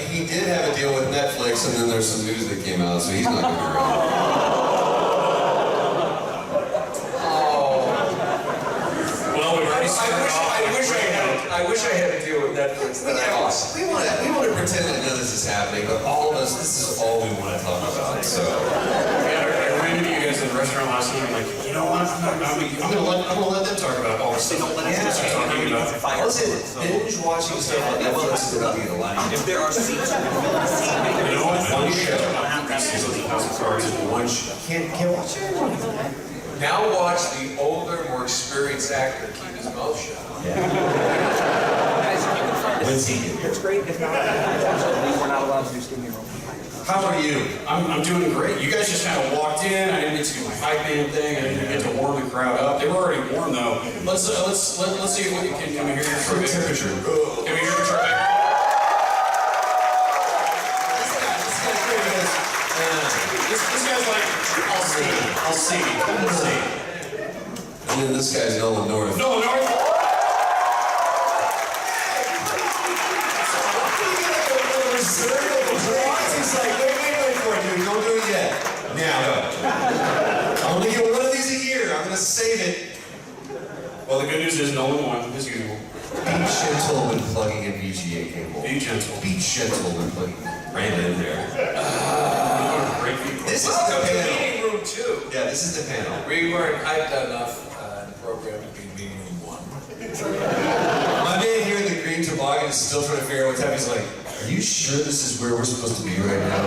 He did have a deal with Netflix, and then there's some news that came out, so he's not going to be around. I wish I had a deal with Netflix that I lost. We want to pretend that none of this is happening, but all of us, this is all we want to talk about. So, I ran into you guys in the restaurant last night. I'm like, you know what? I'm gonna let them talk about all the stuff that you're talking about. Listen, binge watching stuff on Netflix is going to be a lot. If there are seats, You know what? One show. One show. Can't watch it. Now watch the older, more experienced actor keep his mouth shut. guys, if you can find a seat, it's great. If not, unfortunately, we're not allowed to do standing room. How are you? I'm doing great. You guys just kind of walked in. I didn't get to do my hype band thing. I didn't get to warm the crowd up. They were already warm though. Let's see if we can hear your temperature. Can we hear your traffic? This guy's like, I'll see. And then this guy's Nolan North. Nolan North. He's like, wait for it, dude. Don't do it yet. Now, I'm gonna get one of these a year. I'm gonna save it. Well, the good news is Nolan won, as usual. Be gentle when plugging in VGA cable. Be gentle. Be gentle when plugging right in there. This is the panel. Meeting room 2. Yeah, this is the panel. We weren't hyped enough in the program to be meeting room 1. My man here in the green toboggan is still trying to figure out what's happening. He's like, are you sure this is where we're supposed to be right now? I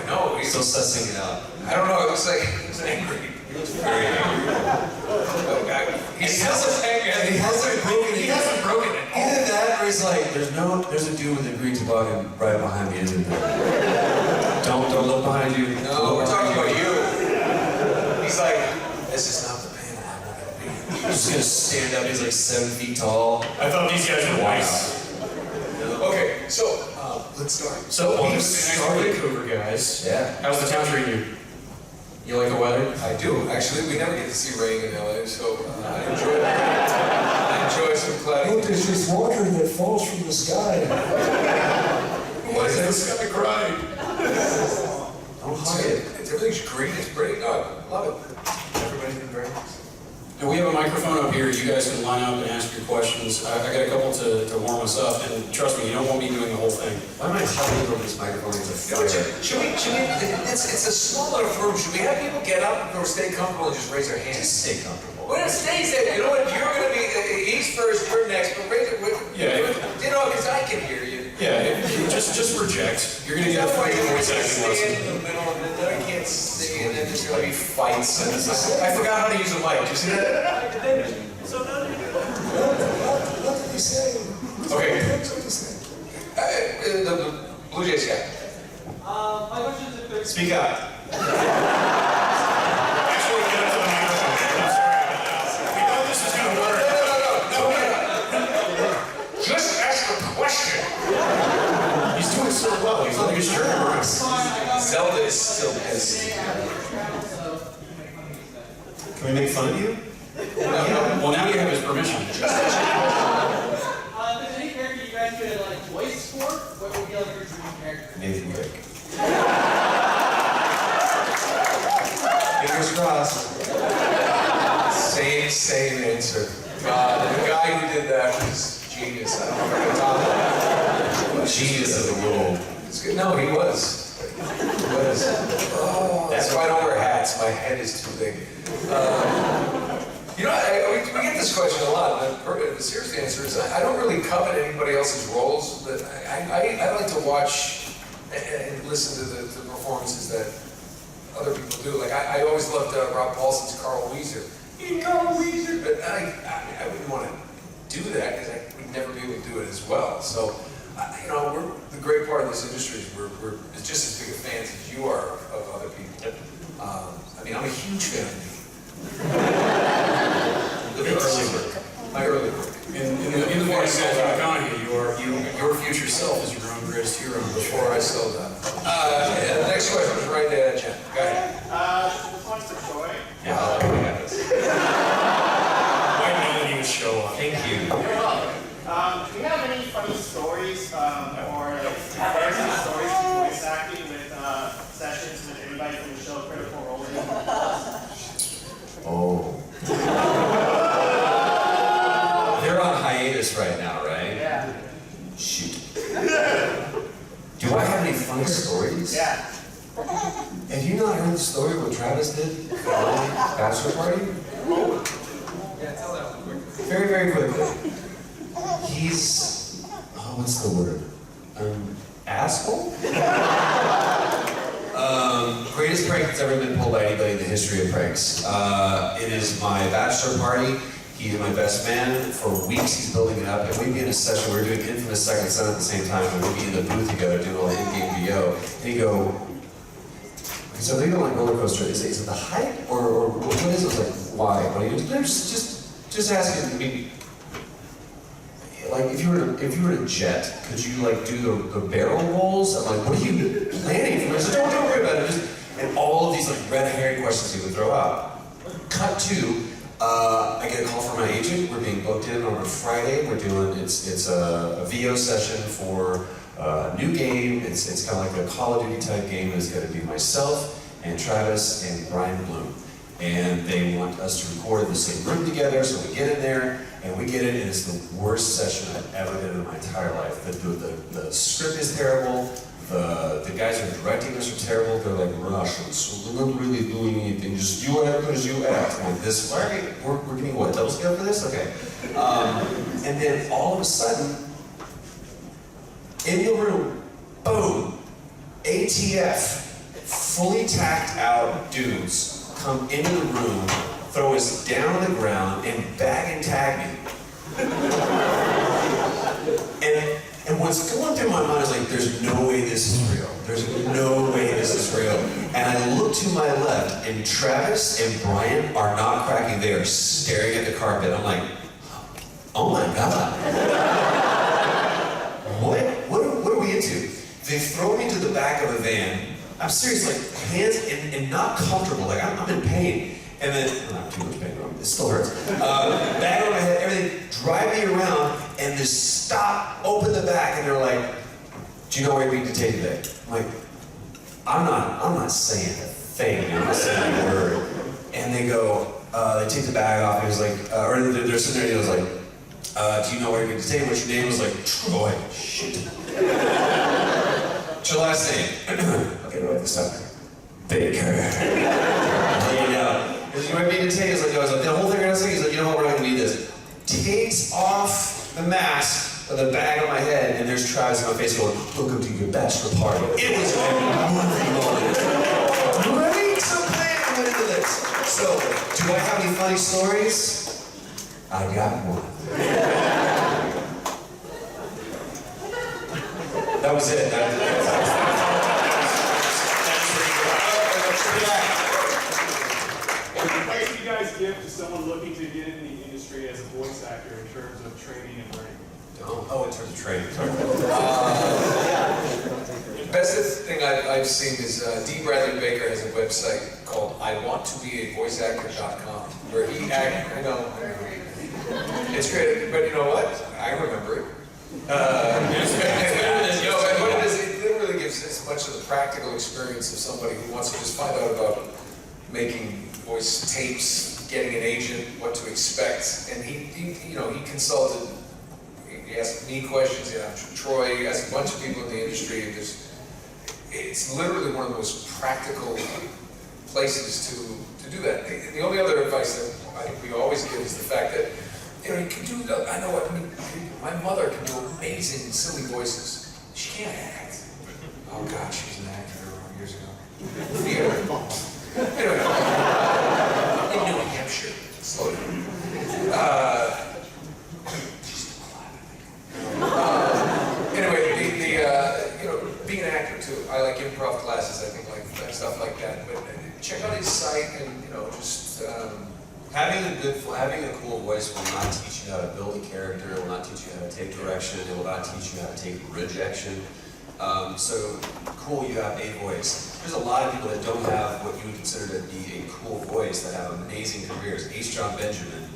know. He's still sussing it out. I don't know. It looks like he's angry. He looks very angry. He hasn't broken it. He hasn't broken it. Either that or he's like, there's a dude with a green toboggan right behind me, isn't there? Don't look behind you. No, we're talking about you. He's like, this is not the panel I want to be. He's just gonna stand up. He's like 7 feet tall. I thought these guys were nice. Okay, so let's start. So, welcome to Expo Vancouver, guys. Yeah. How's the town treating you? You like the weather? I do. Actually, we never get to see rain in LA, so I enjoy it. I enjoy some cloudy. Look, there's just water that falls from the sky. Why is that sky crying? Don't hug it. Everything's green. It's pretty. No, I love it. Everybody's been very nice. And we have a microphone up here. You guys can line up and ask your questions. I got a couple to warm us up, and trust me, you don't want me doing the whole thing. Why am I hugging over this microphone? It's Should we, it's a small enough room. Should we have people get up or stay comfortable and just raise their hands? Just stay comfortable. Well, stay there. You know what? You're going to be, he's first, we're next, but raise it. Yeah. You know, because I can hear you. Yeah, just project. You're going to get a 40 voice acting Stand lesson. in the middle, and then I can't see, and then there's going to be fights. I forgot how to use a mic. Did you see that? What did he say? Okay. The Blue Jays guy. My question is if there's... Speak up. Actually, get up to the microphone. I'm sorry about that. We know this is going to work. No. Just ask a question. He's doing so well. He's like a shirt around. Zelda is still pissed. Can we make fun of you? Well, now you have his permission. If there's any character you guys could like voice for, what would be like your dream character? Nathan Drake. Fingers crossed. Same answer. God, the guy who did that was genius. I don't know if I can talk about it. Genius of the role. It's good. No, he was. He was. Oh, that's why I don't wear hats. My head is too big. You know, we get this question a lot. And the serious answer is I don't really covet anybody else's roles, but I like to watch and listen to the performances that other people do. Like I always loved Rob Paulson's Carl Weezer. Carl Weezer, but I wouldn't want to do that because I would never be able to do it as well. So, you know, the great part of this industry is we're just as big a fans as you are of other people. I mean, I'm a huge fan of you. My early work. In the voice of McConaughey, your future self is your own greatest hero. Before I sold that. The next question was right there, Jen. Go ahead. This one's for Troy. Yeah. Why didn't he would show up? Thank you. You're welcome. Do you have any funny stories or like embarrassing stories from voice acting with sessions with anybody from the show Critical Role? Oh. They're on hiatus right now, right? Yeah. Shoot. Do I have any funny stories? Yeah. Have you not heard the story of what Travis did for the bachelor party? Yeah, tell that one quick. Very, very quickly. He's, oh, what's the word? Asshole? Greatest prank that's ever been pulled by anybody in the history of pranks. It is my bachelor party. He is my best man. For weeks he's building it up, and we'd be in a session, we were doing Infamous Second Son at the same time, and we'd be in the booth together doing all the in-game VO. And he'd go, so they don't like roller coaster, is it the height, or what is it? I was like, why? What are you doing? Just asking me, like, if you were to jet, could you like do the barrel rolls? I'm like, what are you planning for? I said, don't worry about it. And all of these like red herring questions he would throw out. Cut to, I get a call from my agent. We're being booked in on a Friday. We're doing it's a VO session for a new game. It's kind of like a Call of Duty type game. It's going to be myself and Travis and Brian Bloom. And they want us to record in the same room together, so we get in there, and we get in, and it's the worst session I've ever been in my entire life. The script is terrible, the guys who are directing us are terrible, they're like Russians, so we're not really doing anything, just you act because you act. I'm like, this, we're getting what, double scale for this? Okay. And then all of a sudden, in the room, boom, ATF, fully tacked out dudes, come into the room, throw us down on the ground, and bag and tag me. And what's going through my mind is like, there's no way this is real. There's no way this is real. And I look to my left, and Travis and Brian are not cracking. They are staring at the carpet. I'm like, oh my God. What are we into? They throw me to the back of a van. I'm serious, like hands and not comfortable, like I'm in pain. And then, not too much pain, it still hurts. Bag on my head, everything, drive me around, and just stop, open the back, and they're like, do you know where you're being detained today? I'm like, I'm not saying a thing, I'm not saying a word. And they go, they take the bag off, and it was like, or they're sitting there, and it was like, do you know where you're being detained? What's your name? It was like, Troy. Shit. What's your last name? Okay, write this down. Baker. Laying out. Because you might be detained. He's like, the whole thing we're gonna say, he's like, you know what, we're not gonna need this. Takes off the mask with a bag on my head, and there's Travis in my face going, welcome to your bachelor party. It was a movie moment. Great plan went into this. So, do I have any funny stories? I got one. That was it. What advice do you guys give to someone looking to get in the industry as a voice actor in terms of training and learning? Oh, in terms of training. The best thing I've seen is D. Bradley Baker has a website called iwanttobeavoiceactor.com where he I know. It's great, but you know what? I remember it. And what it is, it literally gives as much of the practical experience of somebody who wants to just find out about making voice tapes, getting an agent, what to expect. And he consulted. He asked me questions. He asked Troy. He asked a bunch of people in the industry. It's literally one of the most practical places to do that. The only other advice that I think we always give is the fact that you can do. I know what I mean. My mother can do amazing, silly voices. She can't act. Oh God, she was an actor years ago. Theater. Anyway, in New Hampshire. Slow down. She's still alive, I think. Anyway, being an actor too. I like improv classes. I think like stuff like that. But check out his site and just. Having a cool voice will not teach you how to build a character, it will not teach you how to take direction, it will not teach you how to take rejection. So cool you have a voice. There's a lot of people that don't have what you would consider to be a cool voice that have amazing careers. H. John Benjamin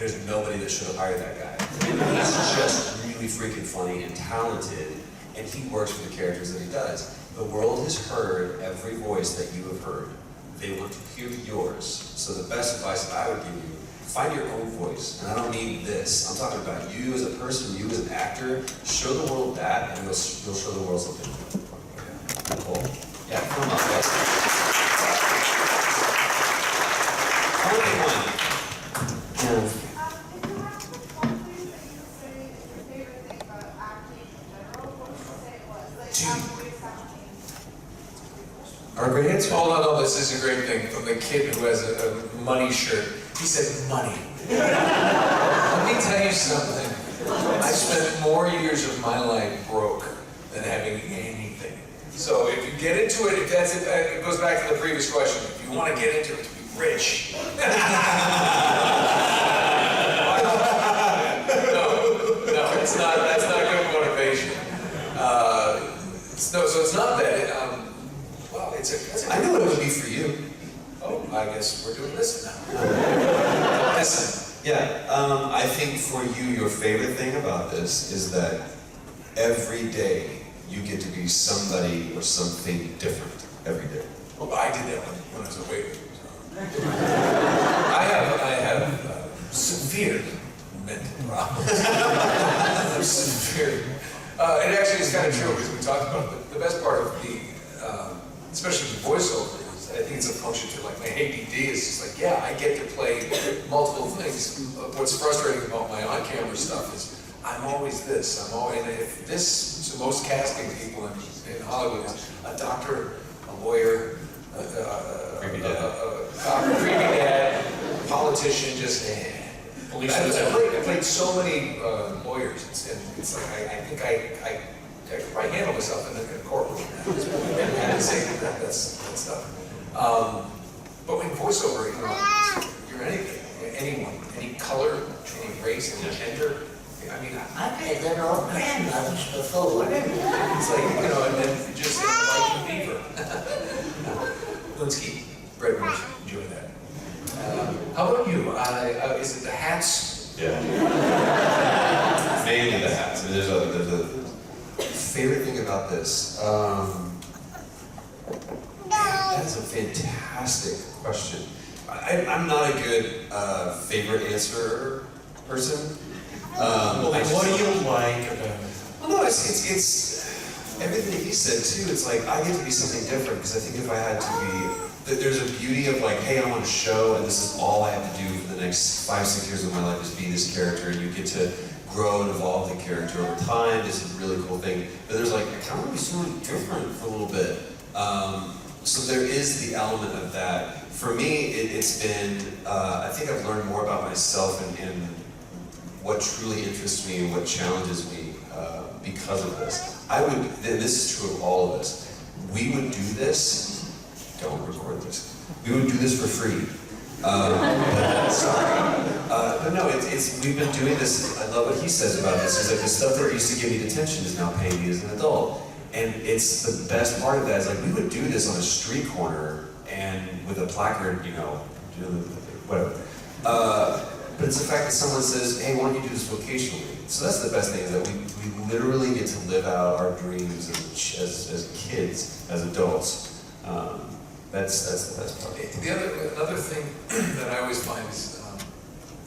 there's nobody that should have hired that guy. He's just really freaking funny and talented, and he works for the characters that he does. The world has heard every voice that you have heard. They want to hear yours. So the best advice that I would give you, find your own voice. And I don't mean this. I'm talking about you as a person, you as an actor. Show the world that, and you'll show the world something. Cool. Yeah, come on, guys. Only one. Yeah. Our great answer. Hold on, this is a great thing from the kid who has a money shirt. He said, money. Let me tell you something. I spent more years of my life broke than having anything. So if you get into it, if that's it, it goes back to the previous question. If you want to get into it, to be rich. No, it's not. That's not good motivation. So it's not that. Well, I know what it would be for you. Oh, I guess we're doing this now. Listen, yeah, I think for you, your favorite thing about this is that every day you get to be somebody or something different every day. Well, I did that when I was a waiter. I have severe mental problems. Severe. It actually is kind of true because we talked about it. The best part of the, especially with voiceover, is I think it's a function to like my ADD is just like, yeah, I get to play multiple things. What's frustrating about my on-camera stuff is I'm always this. I'm always, and if this, so most casting people in Hollywood is a doctor, a lawyer, Creepy dad. creepy dad, politician, just I played so many lawyers, and it's like I think I could probably handle myself in the courtroom. I say that stuff. But when voiceover, you're anything, anyone, any color, any race, any gender. I mean, I've had that old grandmothers before. It's like, and then just like Beaver. Linsky, breadwinners, enjoy that. How about you? Is it the hats? Yeah. Mainly the hats. I mean, there's a favorite thing about this. That's a fantastic question. I'm not a good favorite answer person. What do you like about it? Well, no, it's everything he said too. It's like I get to be something different because I think if I had to be. There's a beauty of like, hey, I'm on a show and this is all I have to do for the next 5-6 years of my life is be this character, and you get to grow and evolve the character over time. This is a really cool thing. But there's like, I kind of want to be something different for a little bit. So there is the element of that. For me, it's been, I think I've learned more about myself and what truly interests me and what challenges me because of this. And this is true of all of us. We would do this. Don't record this. We would do this for free. Sorry. But no, we've been doing this. I love what he says about this. He's like, the stuff that used to give me detention is now paying me as an adult. And it's the best part of that is like, we would do this on a street corner and with a placard, whatever. But it's the fact that someone says, hey, why don't you do this vocationally? So that's the best thing, is that we literally get to live out our dreams as kids, as adults. That's the best part. Another thing that I always find is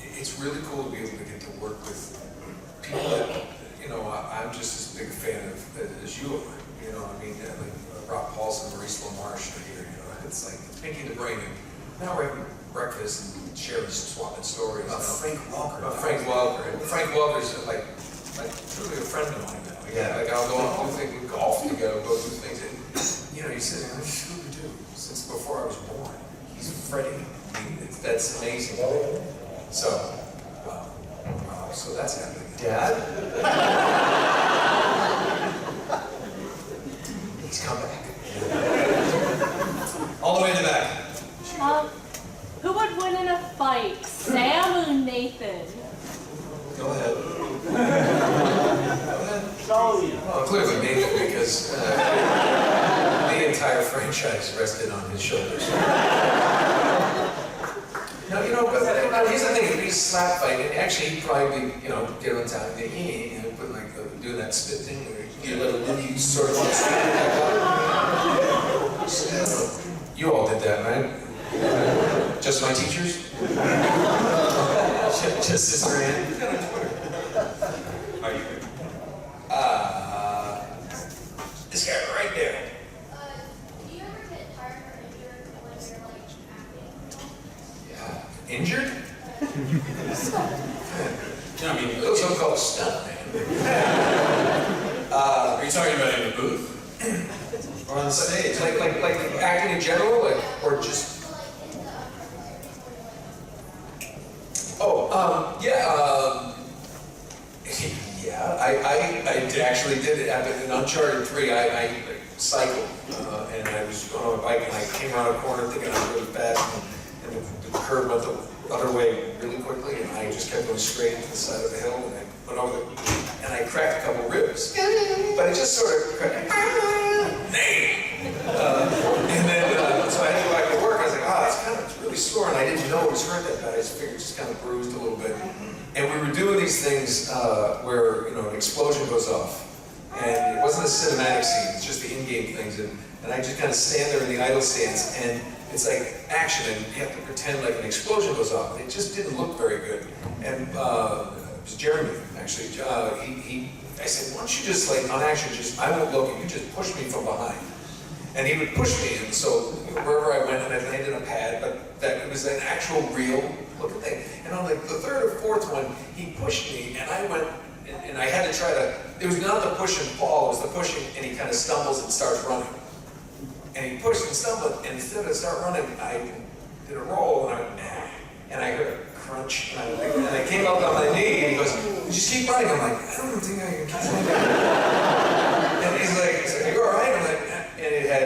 it's really cool to be able to get to work with people that, I'm just as big a fan of as you are. I mean, like Rob Paulson, Maurice LaMarche are here. It's like Pinky the Brain. And now we're having breakfast and sharing, swapping stories. Frank Walker. Frank Walker. And Frank Walker's like truly a friend of mine now. Yeah. Like I'll go out and do things, we golf together, go do things. And, you sit there, what should we do? Since before I was born, he's Freddie. I mean, that's amazing. So, so that's happening. Dad? He's come back. All the way in the back. Who would win in a fight, Sam or Nathan? Go ahead. Well, clearly Nathan, because the entire franchise rested on his shoulders. No, but no, here's the thing, it'd be a slap fight, and actually he'd probably, get on top of the put like, do that spit thing where you get a little nitty sort of You all did that, right? Just my teachers? Just Sister Ann. Are you? This guy right there. Do you ever get tired or injured when you're like acting? Injured? Yeah, I mean, Those are called stunt, man. are you talking about in the booth? Or on stage. Like acting in general, or just. I actually did it in Uncharted 3. I cycled, and I was going on a bike, and I came around a corner thinking I was really fast, and the curve went the other way really quickly, and I just kept going straight to the side of the hill, and I went over and I cracked a couple ribs, but it just sort of cracked. And then, so I had to go back to work. I was like, it's really sore, and I didn't know it was hurt that bad. I just figured it just kind of bruised a little bit. And we were doing these things where, an explosion goes off. And it wasn't a cinematic scene, it's just the in-game things. And I just kind of stand there in the idle stance, and it's like action, and you have to pretend like an explosion goes off. And it just didn't look very good. And it was Jeremy, actually. I said, why don't you just, on action, I won't look, and you just push me from behind. And he would push me, and so wherever I went, and I landed on a pad, but that it was an actual real looking thing. And on the third or fourth one, he pushed me, and I went, and I had to try to, it was not the push and fall, it was the pushing, and he kind of stumbles and starts running. And he pushed and stumbled, and instead of start running, I did a roll, and I heard a crunch, and I came up on my knee, and he goes, just keep running. I'm like, I don't think I can keep running. And he's like, are you all right? I'm like, and it had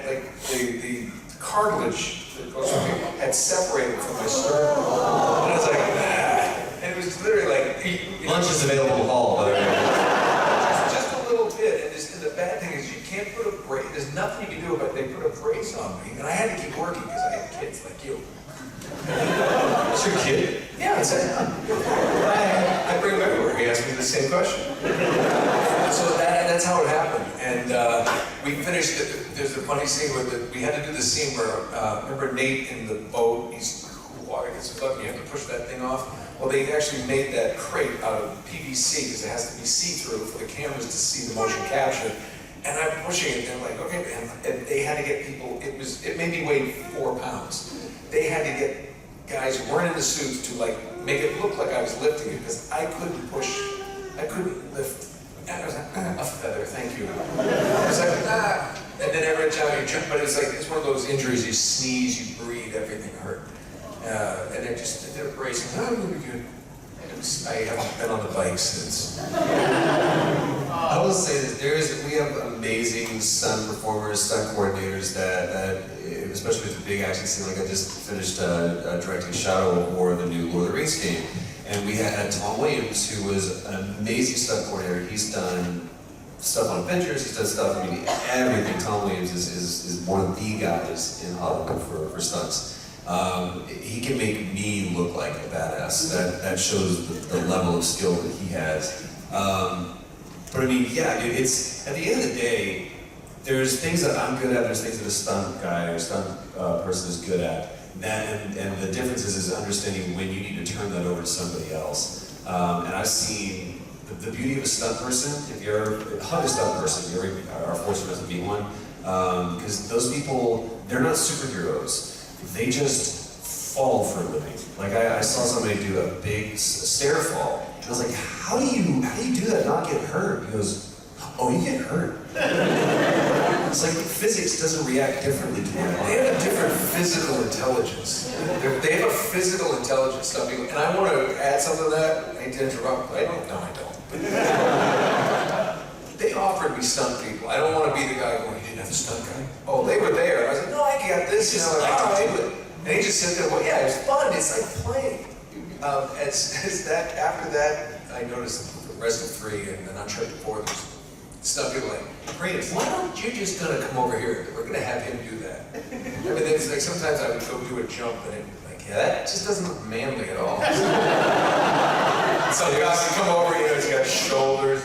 like the cartilage that goes from me had separated from my sternum. And I was like, and it was literally like, Lunch is available to all, by the way. just a little bit. And the bad thing is you can't put a brace, there's nothing you can do about it. They put a brace on me, and I had to keep working because I had kids like you. That's your kid? Yeah, that's it. I bring him everywhere. He asked me the same question. So that's how it happened. And we finished it. There's a funny scene where we had to do the scene where, remember Nate in the boat, he's water gets a button, you have to push that thing off. Well, they actually made that crate out of PVC because it has to be see-through for the cameras to see the motion capture. And I'm pushing it, and they're like, okay, and they had to get people, it maybe weighed 4 pounds. They had to get guys who weren't in the suits to make it look like I was lifting it because I couldn't lift. And I was like, a feather, thank you. I was like, and then every time you jump, but it's one of those injuries, you sneeze, you breathe, everything hurt. And they're bracing, I'm gonna be good. I haven't been on the bike since. I will say that we have amazing stunt performers, stunt coordinators that especially with the big action scene, like I just finished directing Shadow of War, the new Lord of the Rings game, and we had Tom Williams, who was an amazing stunt coordinator. He's done stuff on Avengers, he's done stuff, everything. Tom Williams is one of the guys in Hollywood for stunts. He can make me look like a badass. That shows the level of skill that he has. But it's at the end of the day, there's things that I'm good at, there's things that a stunt guy or stunt person is good at. And the difference is understanding when you need to turn that over to somebody else. And I've seen the beauty of a stunt person. If you're a stunt person, you are fortunate enough to be one. Because those people, they're not superheroes. They just fall for a living. Like I saw somebody do a big stair fall. And I was like, how do you do that and not get hurt? He goes, oh, you get hurt. It's like physics doesn't react differently to one. They have a different physical intelligence. They have a physical intelligence, some people. And I want to add something to that. I hate to interrupt. I don't. They offered me stunt people. I don't want to be the guy going, you didn't have a stunt guy? Oh, they were there. I was like, no, I got this. I can do it. And he just said, well, yeah, it was fun. It's like playing. After that, I noticed the rest of 3 and then Uncharted 4, there's stuff people like, Brandon, why don't you just come over here? We're gonna have him do that. It's like sometimes I would go do a jump and it'd be like, yeah, that just doesn't look manly at all. Some guys can come over, you know, he's got shoulders.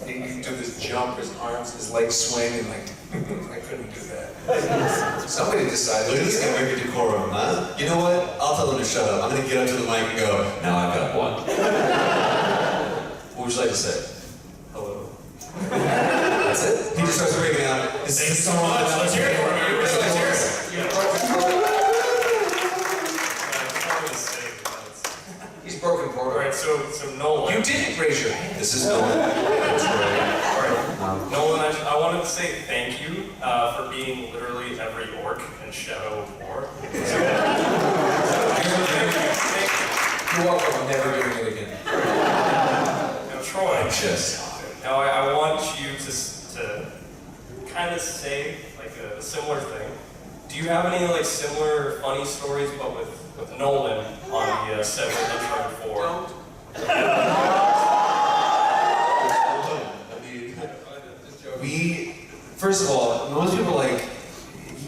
He can do this jump, his arms, his legs swing, and like, I couldn't do that. Somebody decided. Look at this guy making decorum, huh? You know what? I'll tell him to shut up. I'm gonna get up to the mic and go, now I've got one. What would you like to say? Hello. That's it? He just starts breaking out. Thank you so much. Let's hear it for me. Let's hear it. He's broken portal. Alright, so Nolan. You didn't raise your hand. This is Nolan. That's right. Alright, Nolan, I wanted to say thank you for being literally every orc in Shadow of War. You're welcome. I'm never doing it again. Now, Troy, Just. now I want you to kind of say like a similar thing. Do you have any like similar funny stories, but with Nolan on the set with Uncharted 4? First of all, most people like,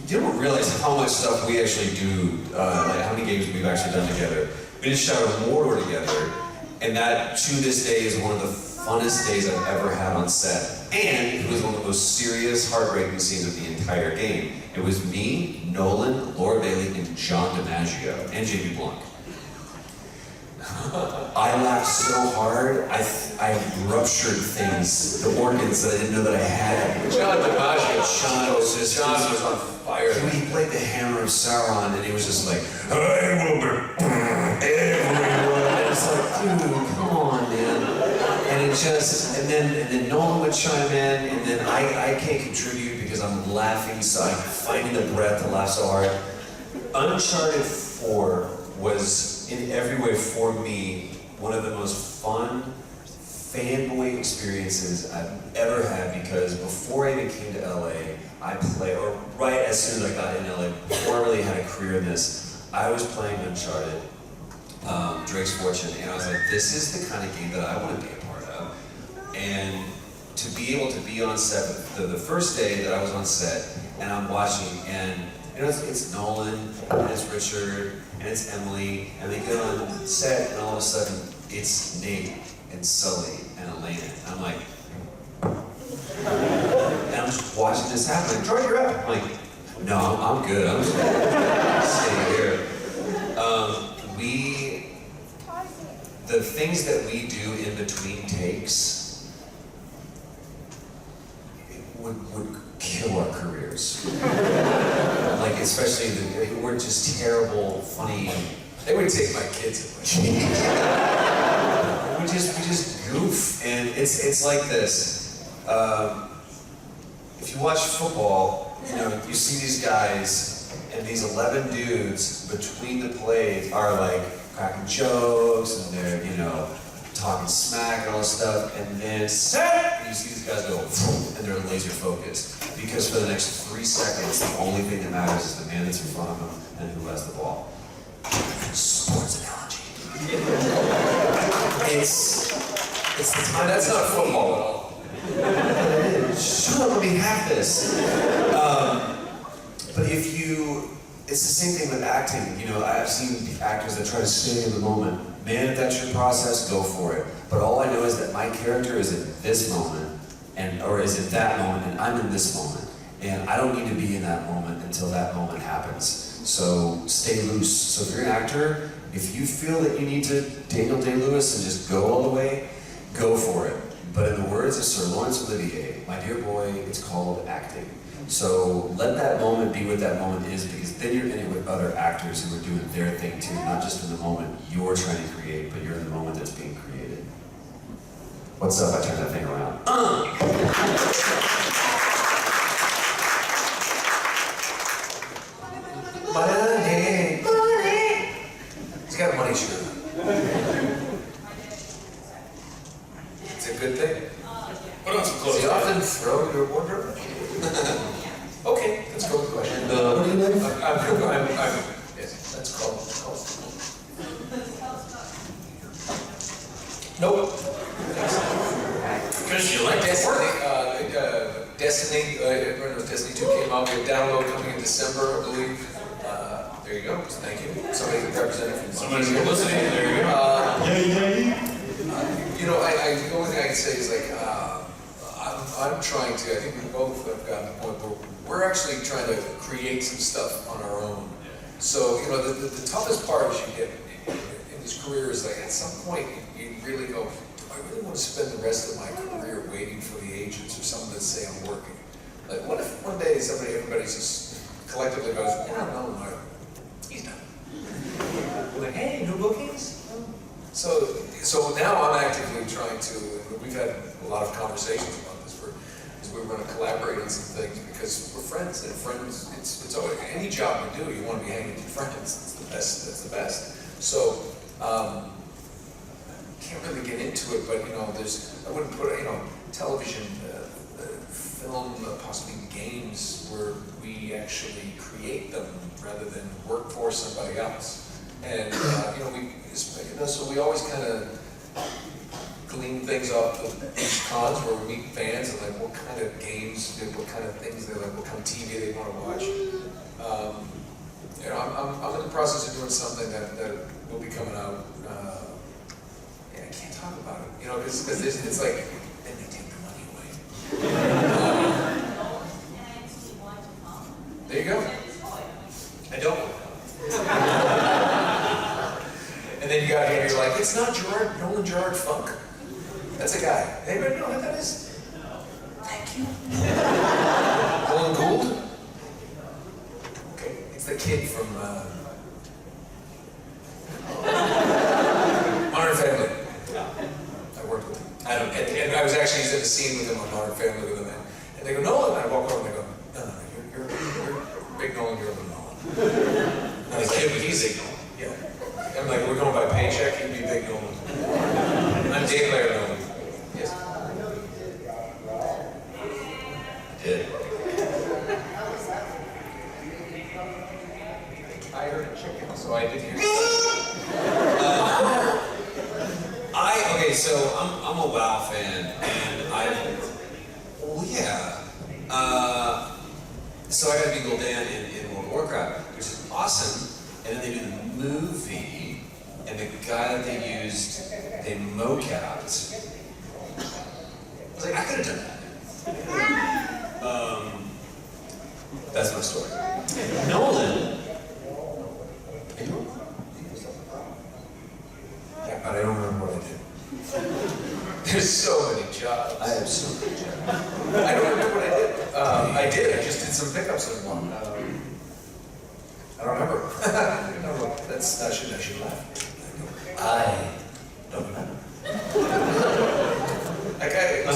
you don't realize how much stuff we actually do, like how many games we've actually done together. We just shot a Mordor together, and that to this day is one of the funnest days I've ever had on set. And it was one of the most serious, heartbreaking scenes of the entire game. It was me, Nolan, Laura Bailey, and John DiMaggio, and JB Blanc. I laughed so hard, I ruptured things, the organs that I didn't know that I had. John DiMaggio. John was on fire. He played the Hammer of Sauron, and he was just like, I will be everyone. And it's like, dude, come on, man. And it just, and then Nolan would chime in, and then I can't contribute because I'm laughing, so I'm finding the breath to laugh so hard. Uncharted 4 was, in every way for me, one of the most fun fanboy experiences I've ever had, because before I even came to LA, I played, or right as soon as I got in LA, before I really had a career in this, I was playing Uncharted, Drake's Fortune, and I was like, this is the kind of game that I want to be a part of. And to be able to be on set, the first day that I was on set, and I'm watching, and you know, it's Nolan, and it's Richard, and it's Emily, and they get on set, and all of a sudden, it's Nate, and Sully, and Elena. And I'm like, and I'm just watching this happen. Jordan, you're up. I'm like, no, I'm good. I'm just gonna stay here. The things that we do in between takes would kill our careers. Like, especially we're just terrible, funny. They would take my kids away. we just goof, and it's like this. If you watch football, you know, you see these guys, and these 11 dudes between the plays are like cracking jokes, and they're, you know, talking smack and all this stuff, and then set, and you see these guys go, and they're laser focused. Because for the next 3 seconds, the only thing that matters is the man that's in front of them and who has the ball. Sports analogy. It's the time. That's not football at all. Shut up, let me have this. But if you, it's the same thing with acting. You know, I've seen actors that try to stay in the moment. Man, if that's your process, go for it. But all I know is that my character is in this moment, or is in that moment, and I'm in this moment. And I don't need to be in that moment until that moment happens. So stay loose. So if you're an actor, if you feel that you need to Daniel Day-Lewis and just go all the way, go for it. But in the words of Sir Laurence Olivier, my dear boy, it's called acting. So let that moment be what that moment is, because then you're in it with other actors who are doing their thing too, not just in the moment you're trying to create, but you're in the moment that's being created. What's up? I turned that thing around. Money, money. He's got a money shirt. It's a good thing. Put on some Does clothes. he often throw your wardrobe? Okay, let's go with the question. What do you like? I'm yes, that's called. Nope. Because you like Destiny, Destiny, everyone knows Destiny 2 came out. We have download coming in December, I believe. There you go. Thank you. Somebody represented from Somebody's publicity. There you go. You know, the only thing I can say is like, I'm trying to, I think we both have gotten to the point where we're actually trying to create some stuff on our own. So, you know, the toughest part as you get in this career is like, at some point, you really go, do I really want to spend the rest of my career waiting for the agents or someone to say I'm working? Like, what if one day everybody's just collectively goes, yeah, no, he's done. We're like, hey, new bookings? So now I'm actively trying to, and we've had a lot of conversations about this, because we're going to collaborate on some things, because we're friends, and friends, it's always, any job you do, you want to be hanging with your friends, that's the best. So, can't really get into it, but you know, I wouldn't put, you know, television, film, possibly games where we actually create them rather than work for somebody else. And you know, so we always kind of glean things off these cons where we meet fans and like what kind of games, what kind of things they like, what kind of TV they want to watch. You know, I'm in the process of doing something that will be coming out. Yeah, I can't talk about it, you know, because it's like, then they take the money away. There you go. I don't. And then you got here, you're like, it's not Nolan Funk. That's a guy. Anybody know who that is? Thank you. Nolan Gould? Okay, it's the kid from Modern Family. I worked with him. And I was actually in a scene with him on Modern Family with him. And they go, Nolan. And I walk over and they go, no, you're big Nolan, you're a little Nolan. And the kid, he's big Nolan. Yeah. I'm like, we're going by paycheck, you'd be big Nolan. I'm day player Nolan. Yes. I did. I heard a chicken, so I did hear Okay, so I'm a WoW fan, and so I got to be Gul'dan in World of Warcraft, which is awesome. And then they do the movie, and the guy that they used, they mocapped. I was like, I could have done that. That's my story. Nolan. Yeah, but I don't remember what I did. There's so many jobs. I have so many jobs. I don't remember what I did. I just did some pickups in one. I don't remember. I should laugh. I don't remember. That guy, it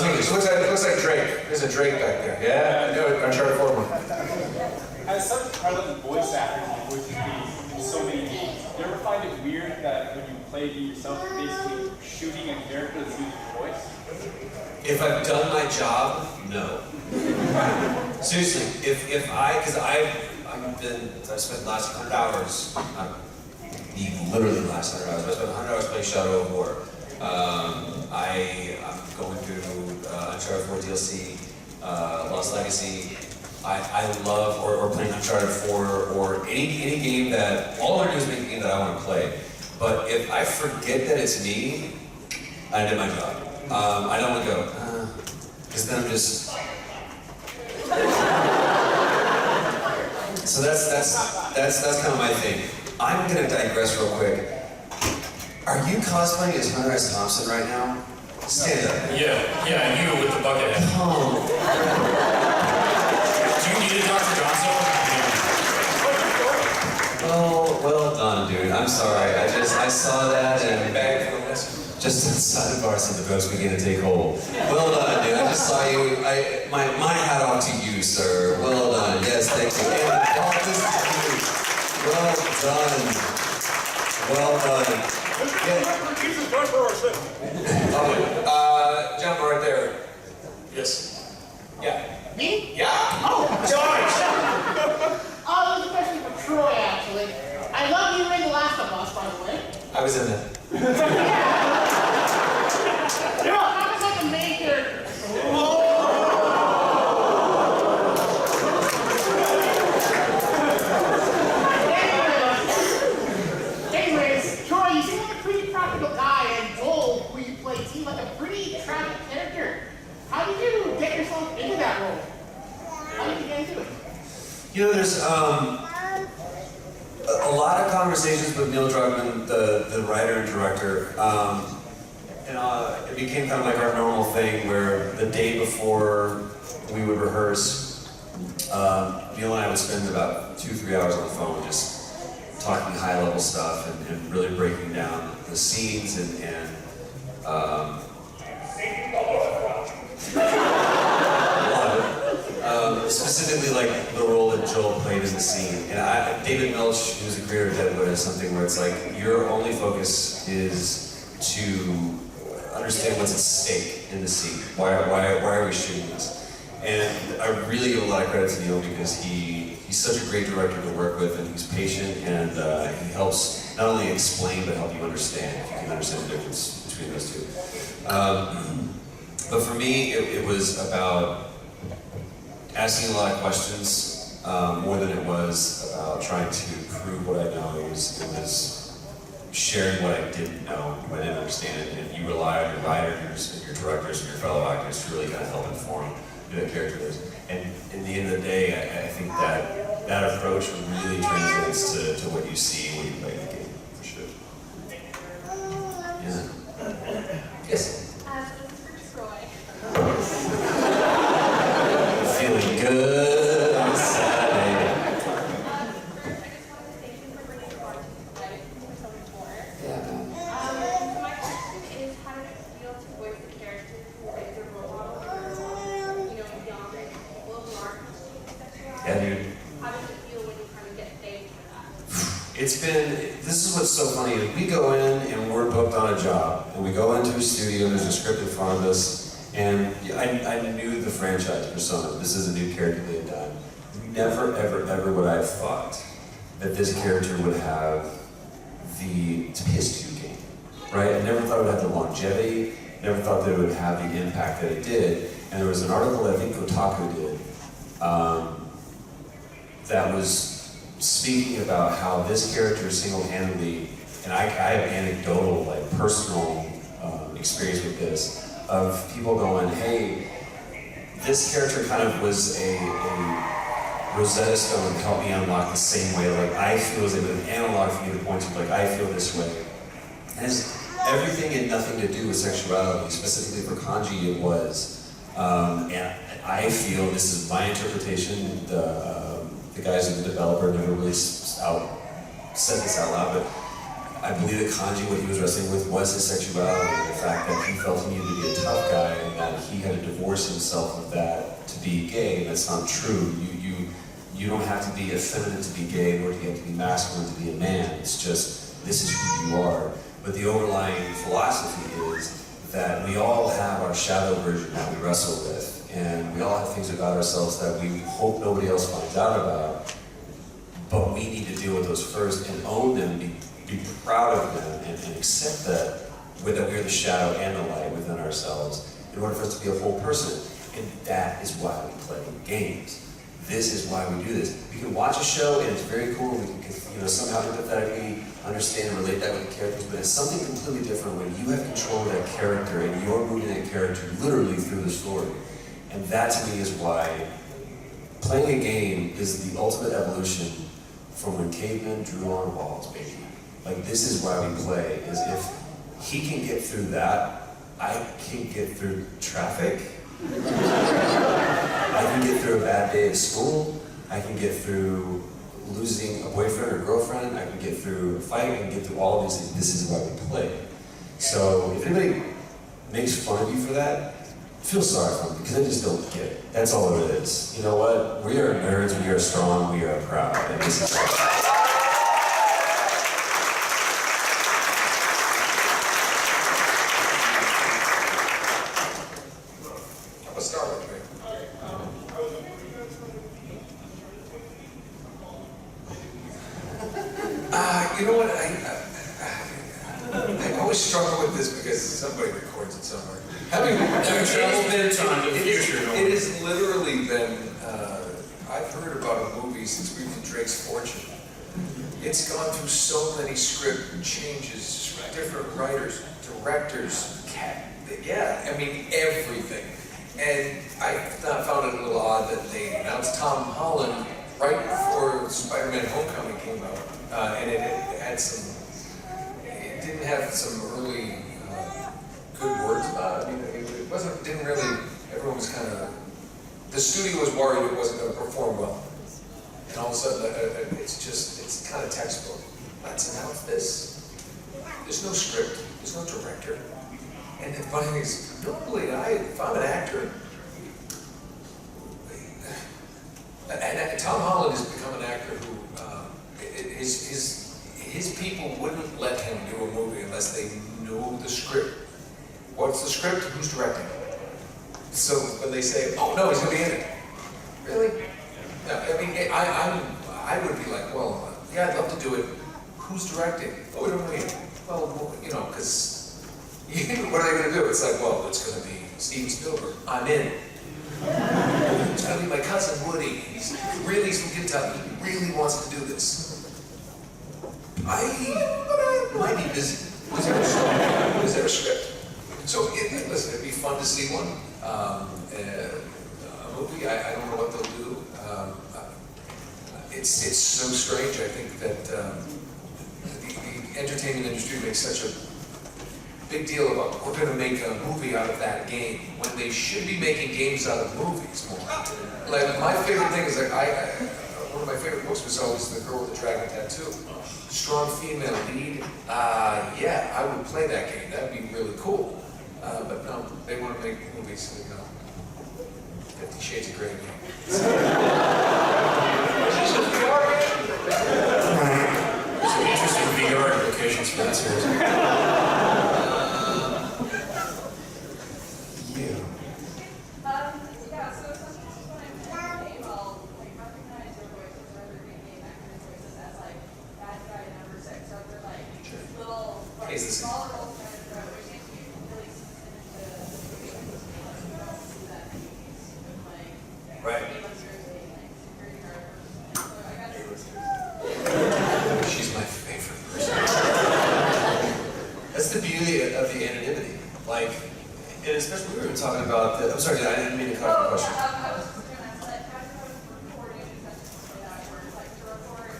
looks like Drake. There's a Drake back there. Yeah, I know it. Uncharted 4 one. As such a prevalent voice actor in voicing in so many games, do you ever find it weird that when you play a game yourself, you're basically shooting a character that's using your voice? If I've done my job, no. Seriously, because I've spent the last 100 hours, literally the last 100 hours, I spent 100 hours playing Shadow of War. I'm going through Uncharted 4 DLC, Lost Legacy. I love, or playing Uncharted 4, or any game that, all I want to do is make a game that I want to play. But if I forget that it's me, I did my job. I don't want to go, because then I'm just... So that's kind of my thing. I'm gonna digress real quick. Are you cosplaying as Hunter S. Thompson right now? Stand up. Yeah, you with the bucket head. Oh. Do you need a Dr. Johnson? Well done, dude. I'm sorry. I saw that and just the sidebars and the votes begin to take hold. Well done, dude. I just saw you. My hat off to you, sir. Well done. Yes, thank you. And all this to you. Well done. John, right there. Yes. Yeah. Me? Yeah. Oh, George! There's a question for Troy, actually. I love you in The Last of Us, by the way. I was in that. You know, I was like a main character. it seemed like a pretty tragic character. How did you get yourself into that role? How did you get into it? You know, there's a lot of conversations with Neil Druckmann, the writer and director. It became kind of like our normal thing where the day before we would rehearse, Neil and I would spend about 2-3 hours on the phone just talking high-level stuff and really breaking down the scenes and specifically like the role that Joel played in the scene. And David Milch, who's the creator of Deadpool, has something where it's like your only focus is to understand what's at stake in the scene. Why are we shooting this? And I really give a lot of credit to Neil because he's such a great director to work with, and he's patient, and he helps not only explain but help you understand, if you can understand the difference between those two. But for me, it was about asking a lot of questions more than it was about trying to prove what I know. It was sharing what I didn't know, what I didn't understand, and you rely on your writers and your directors and your fellow actors to really kind of help inform who that character is. And in the end of the day, I think that approach really translates to what you see when you play the game, for sure. Yeah. Yes? Feeling good on Saturday. First, I just wanted to thank you for bringing the bar to life for so much more. Yeah. So my question is, how did it feel to voice the character who is a role model for, young people who aren't sexualized? Yeah, dude. How does it feel when you kind of get thanked for that? This is what's so funny. We go in and we're booked on a job, and we go into a studio, there's a script in front of us, and I knew the franchise persona. This is a new character they had done. Never, ever, ever would I have thought that this character would have to be a PS2 game, right? I never thought it would have the longevity, never thought that it would have the impact that it did. And there was an article that I think Kotaku did that was speaking about how this character single-handedly, and I have anecdotal, like personal experience with this, of people going, hey, this character kind of was a Rosetta Stone to help me unlock the same way, like I feel as if it was an analog for me to point to, like I feel this way. It has everything and nothing to do with sexuality, specifically for Kanji it was. And I feel, this is my interpretation, the guys in the developer never really said this out loud, but I believe that Kanji, what he was wrestling with was his sexuality, and the fact that he felt he needed to be a tough guy, and that he had to divorce himself of that to be gay. And that's not true. You don't have to be effeminate to be gay, nor do you have to be masculine to be a man. It's just, this is who you are. But the overlying philosophy is that we all have our shadow version that we wrestle with, and we all have things about ourselves that we hope nobody else finds out about, but we need to deal with those first and own them, be proud of them, and accept that we are the shadow and the light within ourselves in order for us to be a whole person. And that is why we play games. This is why we do this. We can watch a show and it's very cool, we can somehow empathetically understand and relate that with the characters, but it's something completely different when you have control of that character and you're moving that character literally through the story. And that to me is why playing a game is the ultimate evolution from when cavemen drew on walls, baby. Like, this is why we play, is if he can get through that, I can get through traffic. I can get through a bad day at school. I can get through losing a boyfriend or girlfriend. I can get through a fight. I can get through all of these things. This is why we play. So if anybody makes fun of you for that, feel sorry for them, because they just don't get it. That's all it is. You know what? We are nerds. We are strong. We are proud. And this is you know what? I always struggle with this because somebody records it somewhere. Having traveled there time to the future, it has literally been. I've heard about a movie since we did Drake's Fortune. It's gone through so many script changes, different writers, directors, Yeah, I mean, everything. And I found it a little odd that they announced Tom Holland right before Spider-Man Homecoming came out. And it didn't have some really good words about it. I mean, it didn't really, everyone was kind of, the studio was worried it wasn't going to perform well. And all of a sudden, it's kind of textbook. Let's announce this. There's no script, there's no director. And the funny thing is, normally, if I'm an actor, and Tom Holland has become an actor who, his people wouldn't let him do a movie unless they knew the script. What's the script? Who's directing? So when they say, oh no, he's going to be in it. Really? No, I mean, I would be like, well, yeah, I'd love to do it. Who's directing? Oh, we don't know. Well, you know, because what are they going to do? It's like, well, it's going to be Steven Spielberg. I'm in. It's going to be my cousin Woody. He's really from Kentucky. He really wants to do this. I might be busy. Was there a script? So, listen, it'd be fun to see one. A movie, I don't know what they'll do. It's so strange. I think that the entertainment industry makes such a big deal about we're going to make a movie out of that game when they should be making games out of movies more. Like my favorite thing is like one of my favorite books was always The Girl with the Dragon Tattoo. Strong female lead. Yeah, I would play that game. That'd be really cool. But no, they want to make movies. So, you know, 50 Shades of Grey game. There's some interesting VR applications for that series. Yeah, so sometimes when I'm playing game, I'll recognize your voices or other game actors' voices as bad guy number 6, or they're little smaller roles kind of throughout, which makes me really season into the movie. You don't see that many movies with Right. security guard person. So I got to She's my favorite person. That's the beauty of the anonymity. Like, and especially we were talking about the, I'm sorry, I didn't mean to cut off the question. I was just going to ask, how do you recording sessions play out? Where it's to record,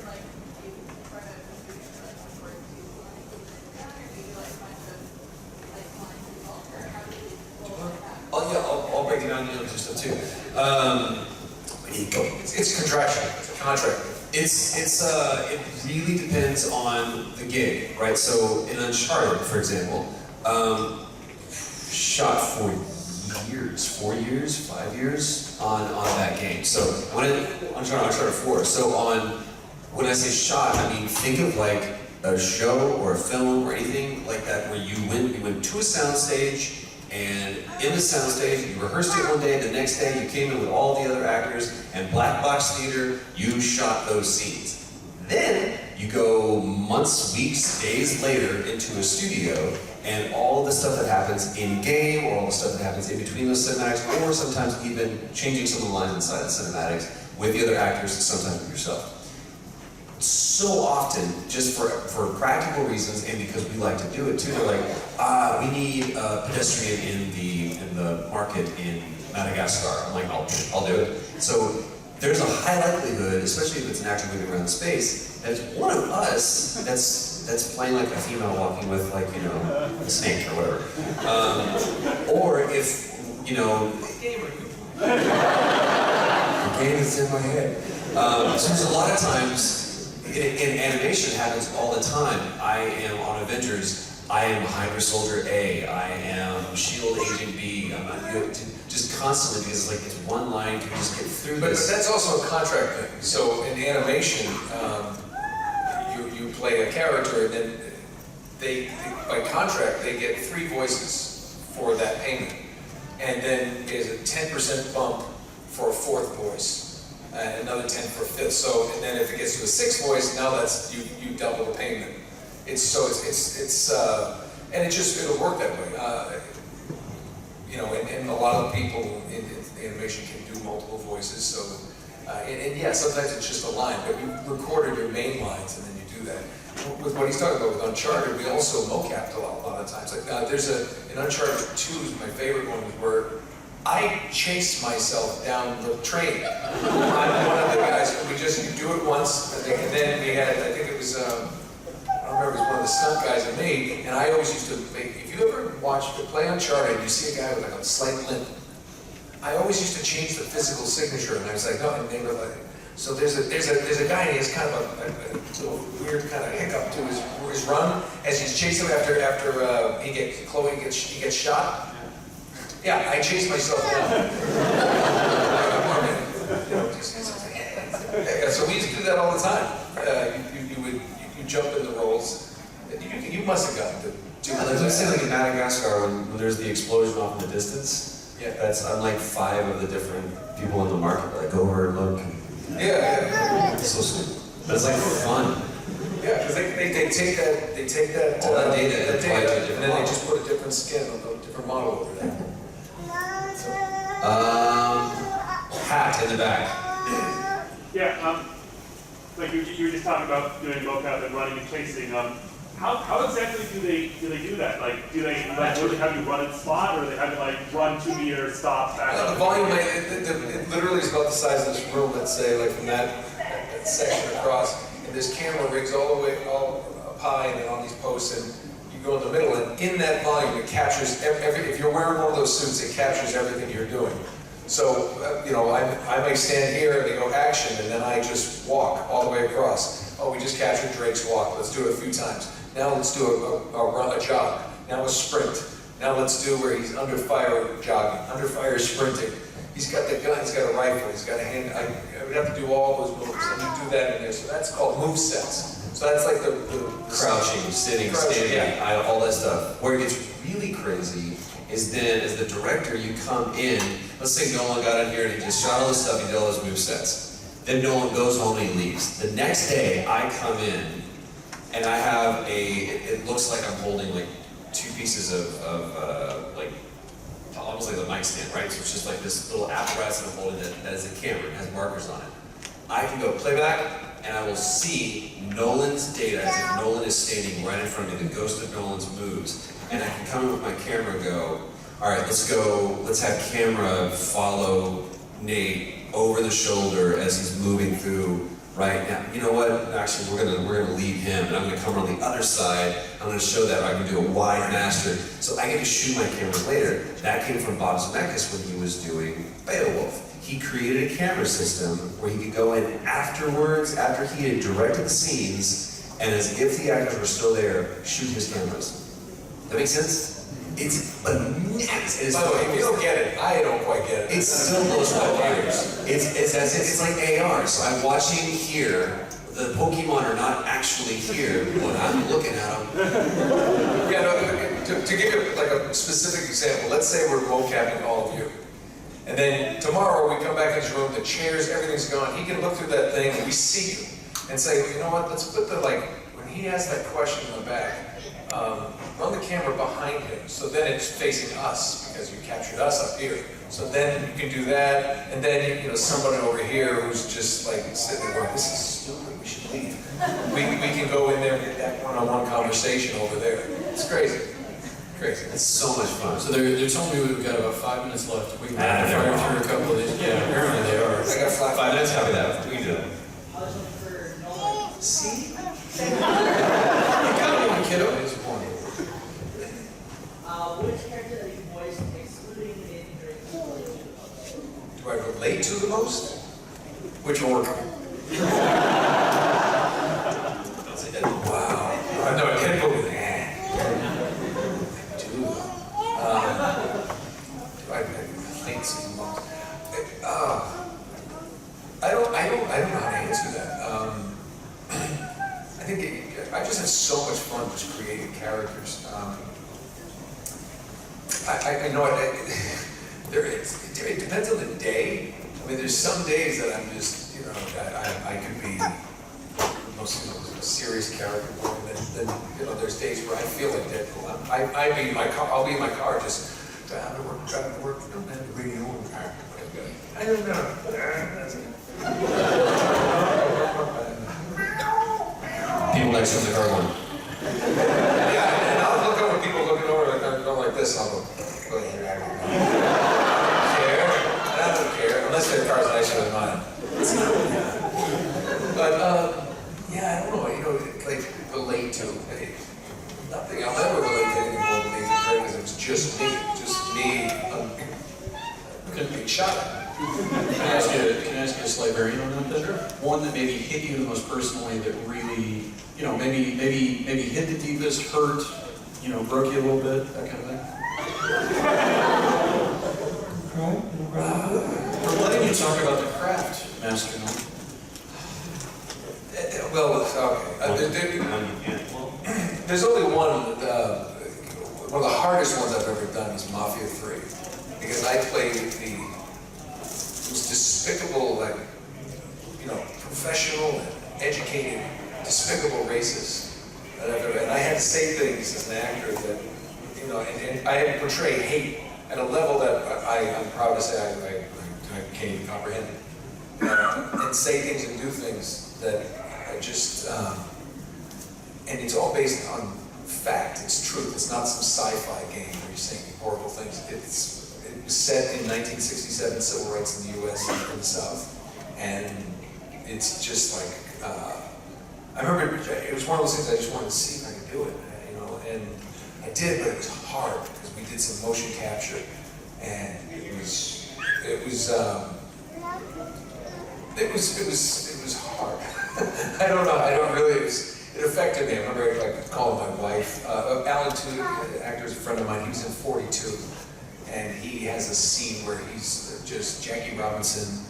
you try to record to or do you bunch of lines involved, or how do you roll like that? Oh yeah, I'll break it down into just two. It's contraction. It's a contract. It really depends on the gig, right? So in Uncharted, for example, shot for years, 4 years, 5 years on that game. So Uncharted 4. So when I say shot, I mean think of like a show or a film or anything like that where you went to a soundstage. And in the soundstage, you rehearsed it one day, the next day you came in with all the other actors, and black box theater, you shot those scenes. Then you go months, weeks, days later into a studio, and all the stuff that happens in-game, or all the stuff that happens in between those cinematics, or sometimes even changing some of the lines inside the cinematics with the other actors, sometimes with yourself. So often, just for practical reasons, and because we like to do it too, they're like, we need a pedestrian in the market in Madagascar. I'm like, I'll do it. So there's a high likelihood, especially if it's an actor moving around space, that it's one of us that's playing like a female walking with a snake or whatever. Or if, the game is in my head. So there's a lot of times, in animation it happens all the time. I am on Avengers, I am Hydra Soldier A, I am SHIELD Agent B, I'm not good, just constantly, because it's one line, can you just get through But this? that's also a contract thing. So in animation, you play a character, and then by contract, they get 3 voices for that payment. And then there's a 10% bump for a 4th voice. And another 10 for a 5th. So, and then if it gets to a 6th voice, now that's you double the payment. And it'll work that way. And a lot of people in animation can do multiple voices, so And yeah, sometimes it's just a line, but you recorded your main lines and then you do that. With what he's talking about with Uncharted, we also mocapped a lot of times. Like there's in Uncharted 2 is my favorite one where I chased myself down the train. I'm one of the guys, you do it once, and then we had, I think it was, I don't remember, it was one of the stunt guys and me, and I always used to make, if you ever play Uncharted, you see a guy with like a slight limp, I always used to change the physical signature, and I was like, no, and they were like, so there's a guy, and he has kind of a little weird kind of hiccup to his run, as he's chasing him after Chloe gets shot. Yeah, I chased myself down. So we used to do that all the time. You jump in the roles. You must have gotten to do that. Let's say like in Madagascar when there's the explosion off in the distance. Yeah. I'm like 5 of the different people in the market. Like go over and look. Yeah. It's so sweet. But it's like fun. Yeah, because they take that All that data and apply it to a and different then they model. just put a different skin on a different model over there. Hat in the back. Yeah, like you were just talking about doing mocap and running and chasing. How exactly do they do that? Like, do they literally have you run and slot, or do they have you like run 2 meters, stop, back up? The volume, it literally is about the size of this room. Let's say, like from that section across, and there's camera rigs all the way all up high and on these posts, and you go in the middle, and in that volume, it captures if you're wearing one of those suits, it captures everything you're doing. So, I may stand here and they go action, and then I just walk all the way across. Oh, we just captured Drake's walk. Let's do it a few times. Now let's do a jog. Now a sprint. Now let's do where he's under fire jogging, under fire sprinting. He's got the gun, he's got a rifle, he's got a hand. I would have to do all those moves, and you do that in there. So that's called move sets. So that's like the Crouching, sitting, standing, all that stuff. Where it gets really crazy is then, as the director, you come in, let's say Nolan got in here and he just shot all this stuff, he did all those movesets. Then Nolan goes home and he leaves. The next day, I come in, and I have it looks like I'm holding like 2 pieces of like, almost like a nightstand, right? So it's just like this little apparatus that I'm holding that is a camera, it has markers on it. I can go playback, and I will see Nolan's data as if Nolan is standing right in front of me, the ghost of Nolan's moves. And I can come in with my camera and go, all right, let's have camera follow Nate over the shoulder as he's moving through right now. You know what? Actually, we're gonna leave him, and I'm gonna come around the other side. I'm gonna show that I can do a wide master. So I get to shoot my camera later. That came from Bob Zemeckis when he was doing Beowulf. He created a camera system where he could go in afterwards, after he had directed the scenes, and as if the actors were still there, shoot his cameras. That makes sense? It's bananas. By the way, if you don't get it, I don't quite get it. It still blows my ears. It's as if it's like AR. So I'm watching here. The Pokemon are not actually here, but I'm looking at them. Yeah, no, to give you like a specific example, let's say we're mocapping all of you. And then tomorrow we come back in this room, the chairs, everything's gone. He can look through that thing and we see you and say, well, you know what, let's put when he has that question in the back, run the camera behind him, so then it's facing us, because you captured us up here. So then you can do that, and then somebody over here who's just like sitting there going, this is stupid, we should leave. We can go in there and get that one-on-one conversation over there. It's crazy. Crazy. It's so much fun. So they're telling me we've got about 5 minutes left. We can Ah, fire through a couple of these. Yeah, apparently they are. I got 5 minutes, copy that. We can do that. I was looking for Nolan. See? You got it, kiddo. It's one. Which character that you voiced, excluding the Nathan Drake, Do I relate to the most? Which orc? Don't say that. Wow. I know, I can't go with that. Do I relate to the most? I don't know how to answer that. I think I just have so much fun just creating characters. I know it depends on the day. I mean, there's some days that I'm just, I could be the most serious character, and then there's days where I feel like Deadpool. I'll be in my car, just driving to work, don't have the radio on. I don't know. People next to the car going, Yeah, and I'll look over people looking over like going like this. I'll go ahead. I don't care. I don't care unless their car's nicer than mine. But yeah, I don't know. You know, like relate to nothing. I'll never relate to anything more than Nathan Drake because it was just me, being shot at. can I ask you a slight variant on that then? One that maybe hit you the most personally that really, you know, maybe hit the deepest, hurt, you know, broke you a little bit, that kind of thing? We're letting you talk about the craft, Master Nolan. Well, okay. There's only one of the hardest ones I've ever done is Mafia 3. Because I played the most despicable, like, you know, professional and educated, despicable racist that I've ever, and I had to say things as an actor that, you know, and I had to portray hate at a level that I'm proud to say I can't even comprehend. And say things and do things that I just, and it's all based on fact, it's truth. It's not some sci-fi game where you're saying horrible things. It was set in 1967 civil rights in the U.S. and in the South, and it's just like I remember it was one of those things I just wanted to see if I could do it, you know, and I did, but it was hard because we did some motion capture, and it was hard. I don't know. It affected me. I remember like calling my wife. Alan Tudyk, the actor, is a friend of mine. He was in 42, and he has a scene where he's just Jackie Robinson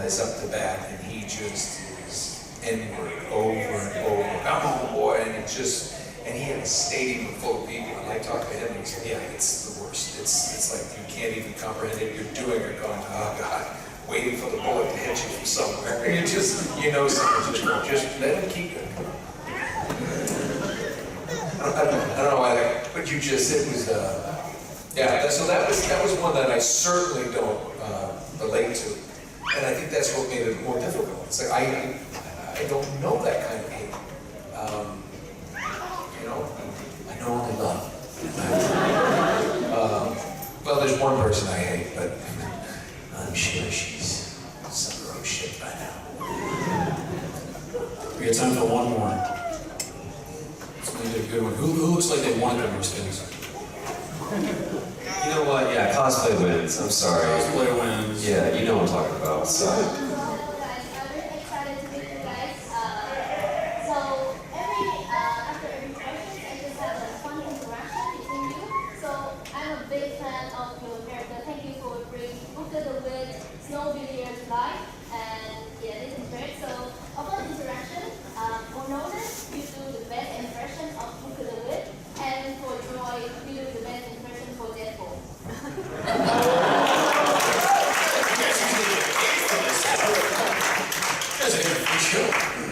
is up to bat, and he just is N-word over and over. Come on, boy, and and he had a stadium full of people, and I talked to him, and he said, "Yeah, it's the worst. It's like you can't even comprehend it. You're doing it, going, oh God." Waiting for the bullet to hit you from somewhere. You know something, just let him keep it. I don't know why but it was, yeah, so that was one that I certainly don't relate to. And I think that's what made it more difficult. It's like, I don't know that kind of hate. You know, I know only love. Well, there's one person I hate, but I'm sure she's some gross shit by now. We got time for one more. Somebody did a good one. Who looks like they wanted the most things? You know what? Yeah, cosplay wins. I'm sorry. Cosplay wins. Yeah, you know what I'm talking about. So.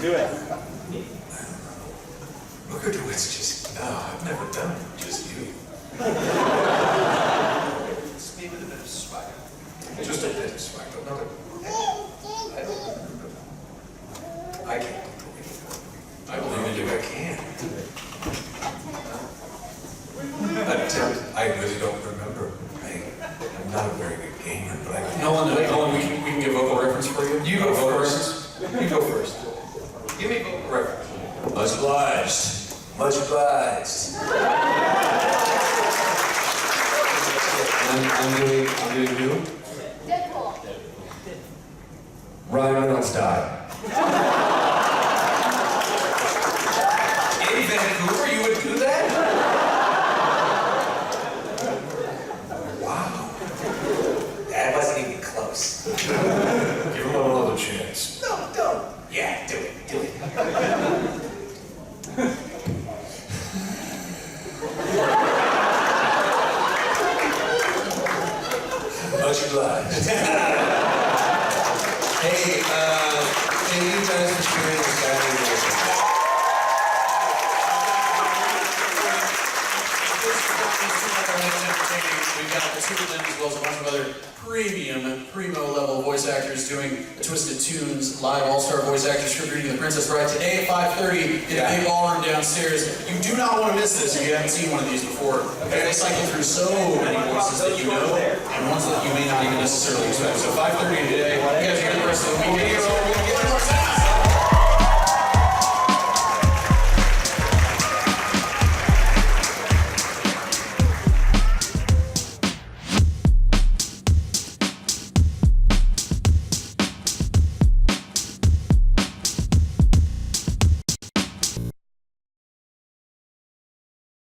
Do it. Booker DeWitt's just, no, I've never done it, just you. It's me with a bit of swagger. Just a bit of swagger, not a, I don't remember that. I can't believe it. I believe you, I can. I really don't remember. I'm not a very good gamer, but I can. Nolan, we can give vocal reference for you. You go first. You go first. Give me vocal reference. Much obliged. Much obliged. I'm doing who? Deadpool. Ryan Reynolds died. In Vancouver, you would do that? Wow. That wasn't even close. Give him another chance. No, don't. Yeah, do it. Do it. Much obliged. Hey, thank you guys for sharing this Saturday. We've got the two of them as well as a bunch of other primo level voice actors doing Twisted Tunes, live all-star voice actors script reading The Princess Bride today at 5:30 in the big ballroom downstairs. You do not want to miss this if you haven't seen one of these before. Okay, they cycle through so many voices that you know and ones that you may not even necessarily expect. So 5:30 today, you guys are here the rest of the weekend. So we're going to get more time.